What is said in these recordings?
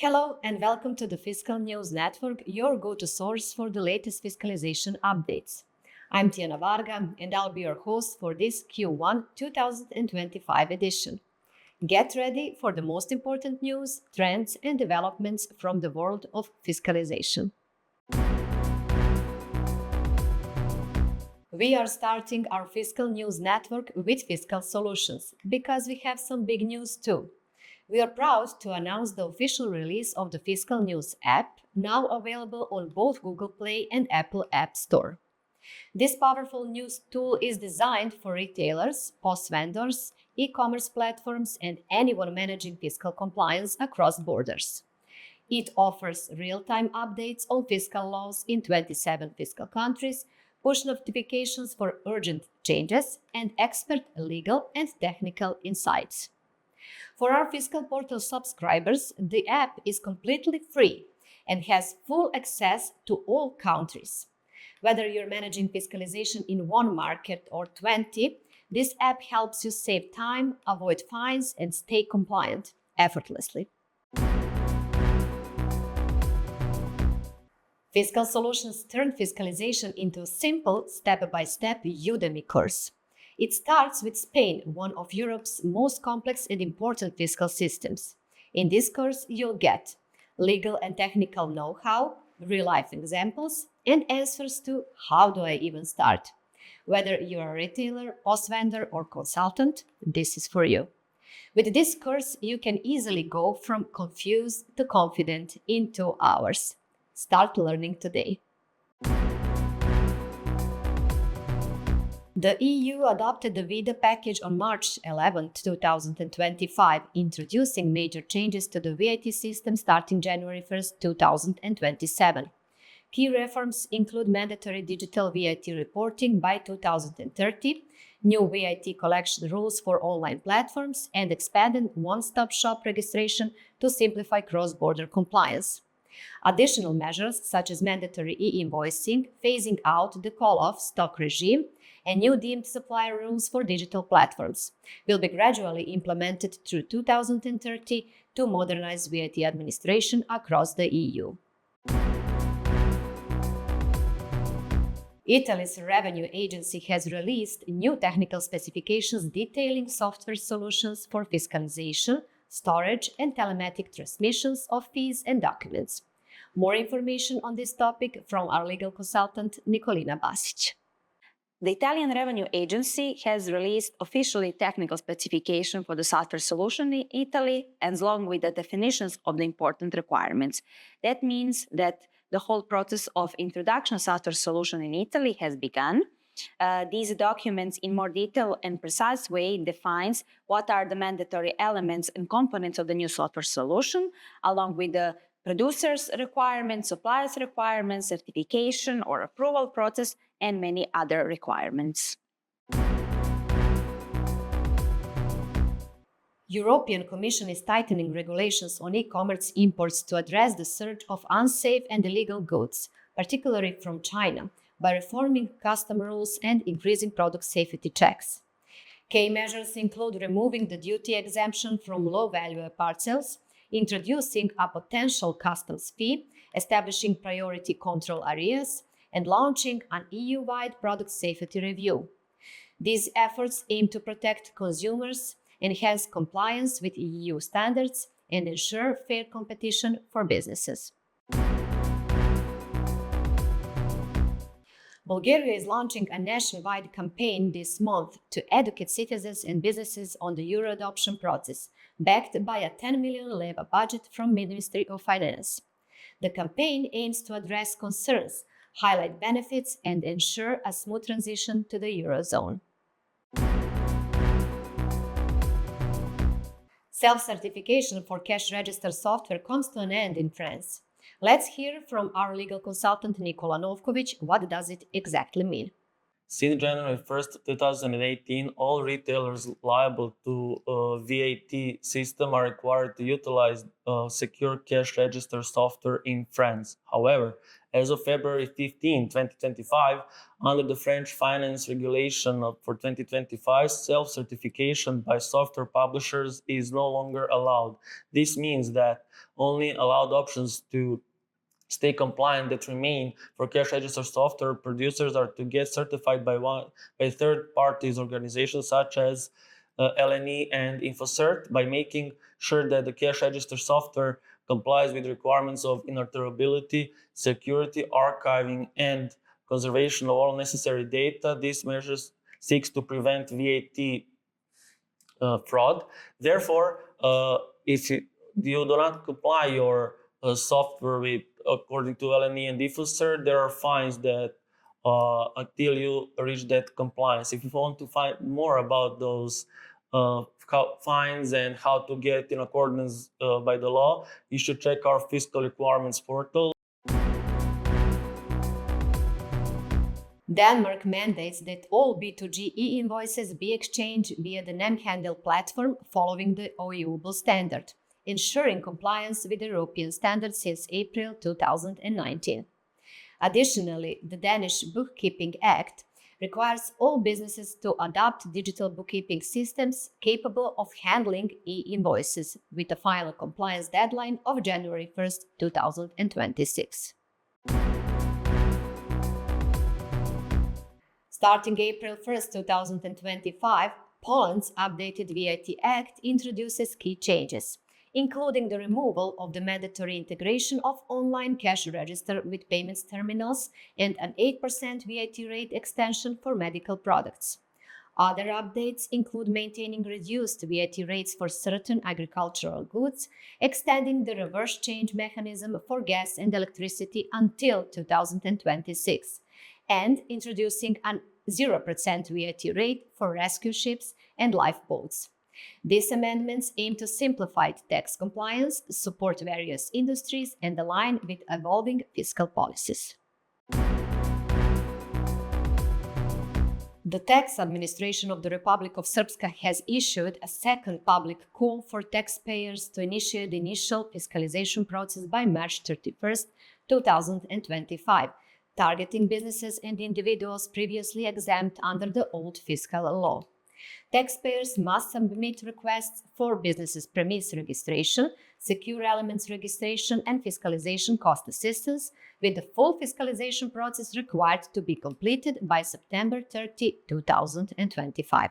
Hello and welcome to the Fiscal News Network, your go-to source for the latest fiscalization updates. I'm Tijana Varga and I'll be your host for this Q1 2025 edition. Get ready for the most important news, trends and developments from the world of fiscalization. We are starting our Fiscal News Network with Fiscal Solutions because we have some big news too. We are proud to announce the official release of the Fiscal News App, now available on both Google Play and Apple App Store. This powerful news tool is designed for retailers, POS vendors, e-commerce platforms, and anyone managing fiscal compliance across borders. It offers real-time updates on fiscal laws in 27 fiscal countries, push notifications for urgent changes, and expert legal and technical insights. For our Fiscal Portal subscribers, the app is completely free and has full access to all countries. Whether you're managing fiscalization in one market or 20, this app helps you save time, avoid fines, and stay compliant effortlessly. Fiscal Solutions turned fiscalization into a simple, step-by-step Udemy course. It starts with Spain, one of Europe's most complex and important fiscal systems. In this course, you'll get legal and technical know-how, real-life examples, and answers to how do I even start. Whether you're a retailer, POS vendor, or consultant, this is for you. With this course, you can easily go from confused to confident in 2 hours. Start learning today. The EU adopted the VIDA package on March 11, 2025, introducing major changes to the VAT system starting January 1, 2027. Key reforms include mandatory digital VAT reporting by 2030, new VAT collection rules for online platforms, and expanded one-stop shop registration to simplify cross-border compliance. Additional measures such as mandatory e-invoicing, phasing out the call-off stock regime, and new deemed supplier rules for digital platforms will be gradually implemented through 2030 to modernize VAT administration across the EU. Italy's revenue agency has released new technical specifications detailing software solutions for fiscalization, storage, and telematic transmissions of fees and documents. More information on this topic from our legal consultant, Nicolina Basic. The Italian Revenue Agency has released officially technical specification for the software solution in Italy, and along with the definitions of the important requirements. That means that the whole process of introduction of software solution in Italy has begun. These documents in more detailed and precise way defines what are the mandatory elements and components of the new software solution, along with the producers' requirements, suppliers' requirements, certification or approval process, and many other requirements. European Commission is tightening regulations on e-commerce imports to address the surge of unsafe and illegal goods, particularly from China, by reforming custom rules and increasing product safety checks. Key measures include removing the duty exemption from low-value parcels, introducing a potential customs fee, establishing priority control areas, and launching an EU-wide product safety review. These efforts aim to protect consumers, enhance compliance with EU standards, and ensure fair competition for businesses. Bulgaria is launching a nationwide campaign this month to educate citizens and businesses on the euro adoption process, backed by a 10 million leva budget from Ministry of Finance. The campaign aims to address concerns, highlight benefits, and ensure a smooth transition to the Eurozone. Self-certification for cash register software comes to an end in France. Let's hear from our legal consultant Nikola Novkovic what does it exactly mean. Since January 1st, 2018, all retailers liable to VAT system are required to utilize secure cash register software in France. However, as of February 15, 2025, under the French finance regulation for 2025, self-certification by software publishers is no longer allowed. This means that only allowed options to stay compliant that remain for cash register software producers are to get certified by third parties organizations such as LNE and InfoCert by making sure that the cash register software complies with requirements of interoperability, security, archiving, and conservation of all necessary data. These measures seeks to prevent VAT fraud. Therefore, if you do not comply your software with according to LNE and InfoCert, there are fines that until you reach that compliance. If you want to find more about those fines and how to get in accordance by the law, you should check our fiscal requirements portal. Denmark mandates that all B2G e-invoices be exchanged via the NemHandel platform following the OEUBL standard, ensuring compliance with the European standard since April 2019. Additionally, the Danish Bookkeeping Act requires all businesses to adopt digital bookkeeping systems capable of handling e-invoices with a final compliance deadline of January 1st, 2026. Starting April 1st, 2025, Poland's updated VAT Act introduces key changes, including the removal of the mandatory integration of online cash register with payments terminals and an 8% VAT rate extension for medical products. Other updates include maintaining reduced VAT rates for certain agricultural goods, extending the reverse change mechanism for gas and electricity until 2026, and introducing an 0% VAT rate for rescue ships and lifeboats. These amendments aim to simplify tax compliance, support various industries, and align with evolving fiscal policies. The Tax Administration of the Republic of Srpska has issued a second public call for taxpayers to initiate the initial fiscalization process by March 31st, 2025, targeting businesses and individuals previously exempt under the old fiscal law. Taxpayers must submit requests for businesses' premise registration, secure elements registration, and fiscalization cost assistance, with the full fiscalization process required to be completed by September 30, 2025.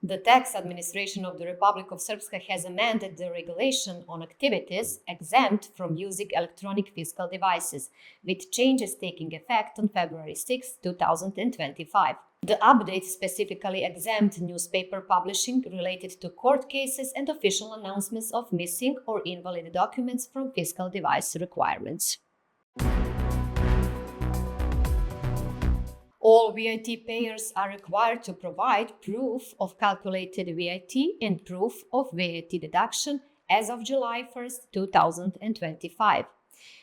The Tax Administration of the Republic of Srpska has amended the regulation on activities exempt from using electronic fiscal devices, with changes taking effect on February 6, 2025. The update specifically exempt newspaper publishing related to court cases and official announcements of missing or invalid documents from fiscal device requirements. All VAT payers are required to provide proof of calculated VAT and proof of VAT deduction as of July 1, 2025.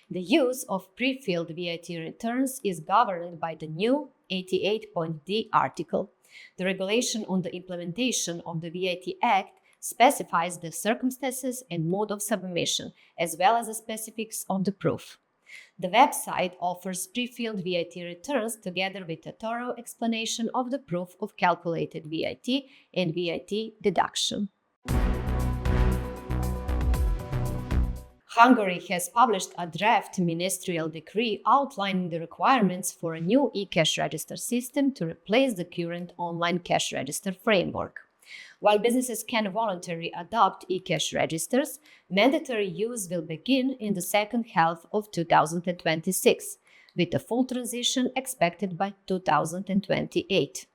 The use of pre-filled VAT returns is governed by the new 88.d article. The regulation on the implementation of the VAT Act specifies the circumstances and mode of submission, as well as the specifics of the proof. The website offers pre-filled VAT returns together with a thorough explanation of the proof of calculated VAT and VAT deduction. Hungary has published a draft ministerial decree outlining the requirements for a new e-cash register system to replace the current online cash register framework. While businesses can voluntarily adopt e-cash registers, mandatory use will begin in the second half of 2026, with a full transition expected by 2028.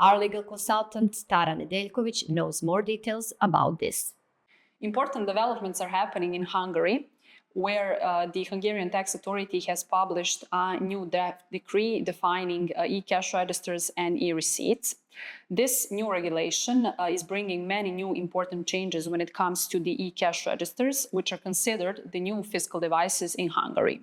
Our legal consultant Tara Nedeljković knows more details about this. Important developments are happening in Hungary, where the Hungarian tax authority has published a new draft decree defining e-cash registers and e-receipts. This new regulation is bringing many new important changes when it comes to the e-cash registers, which are considered the new fiscal devices in Hungary.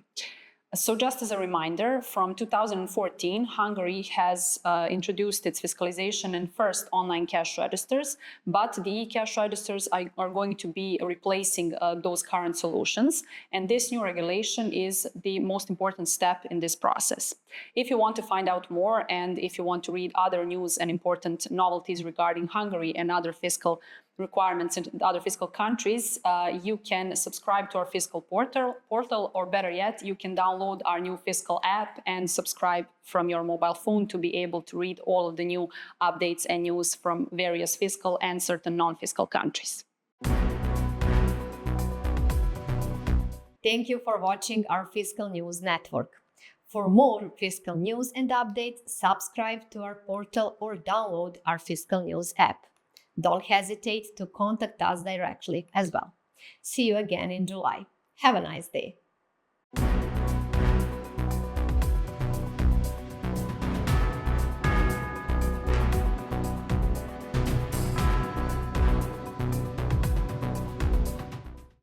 So just as a reminder, from 2014, Hungary has introduced its fiscalization and first online cash registers, but the e-cash registers are going to be replacing those current solutions. And this new regulation is the most important step in this process. If you want to find out more and if you want to read other news and important novelties regarding Hungary and other fiscal requirements in other fiscal countries, you can subscribe to our fiscal portal, or better yet, you can download our new fiscal app and subscribe from your mobile phone to be able to read all of the new updates and news from various fiscal and certain non-fiscal countries. Thank you for watching our Fiscal News Network. For more fiscal news and updates, subscribe to our portal or download our Fiscal News app. Don't hesitate to contact us directly as well. See you again in July. Have a nice day.